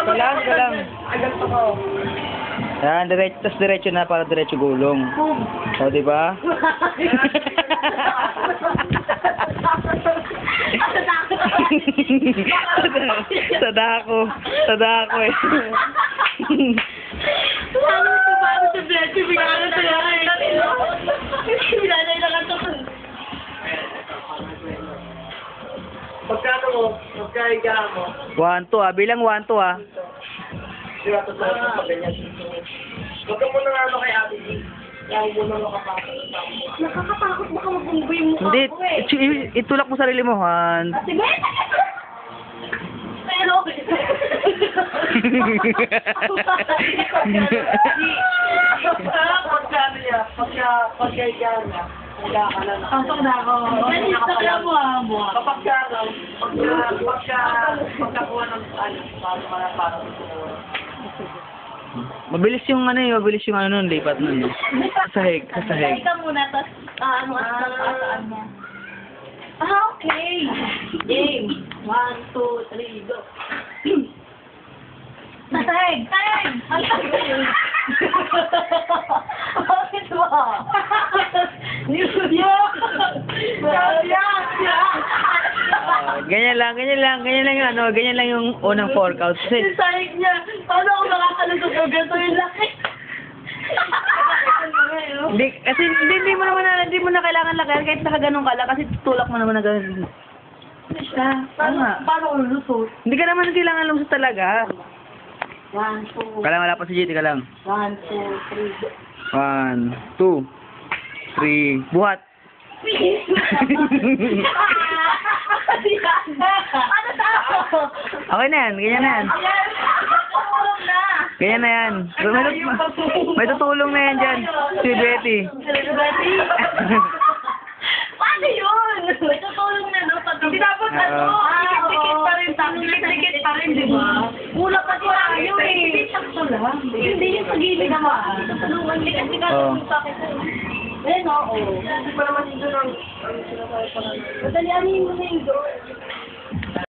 Galang, galang. Yan, tas diretso na para diretso gulong. O, di ba? Sadako eh. Ano ito ba? Ano sa blessy? Bigyan na sila eh. Bigyan na ilang ito. Pagkano mo, pagkaiga mo, 1, 2 ah. Bilang 1, 2 ah. sila totoo sa ganyan. Huwag ka muna nga ano kay Ate G. Kaya muna makapasok. Nakakatakot baka mabunggo yung mukha Hindi, ko eh. itulak mo sarili mo, Han. Sige! Pero... Pagkano niya, pagkaiga niya, wala ka lang. Pasok na ako. Instagram mo ah, buha. Pagkakuha ng para Mabilis yung ano nun, lipat nun. Sahig. Ika muna, tapos ano mo. Okay. Game. 1, 2, 3, go. Sahig! Ang sahig! Bakit ba? Ganyan lang yung unang 4 counts. Yung sahig niya, paano ako nakakalusot o gato yung laki? Hindi mo na kailangan lakayan kahit nakaganong ka lang kasi tutulak mo naman na ganun. Paano ko lulusot? Hindi ka naman kailangan lumusot talaga. 1, 2, Kailangan wala pa si JT ka lang. 1, 2, 3, go. 1, 2, 3, buhat. Ano tao? Okay na yan, ganyan na yan. Tulong na. Ganyan na yan. May tutulong na yan dyan. Si Betty. Paano yun? May tutulong na, no? Hindi dapat dikit pa rin. Dikit pa rin, di ba? Mula pa tayo eh. Hindi sakto lang. Hindi yung sa gilid naman. Tulungan, hindi kasi kalungan sa akin. Eh, no, oo. Hindi pa naman yun ang sinasabi pa naman. Madalianin mo na yung door.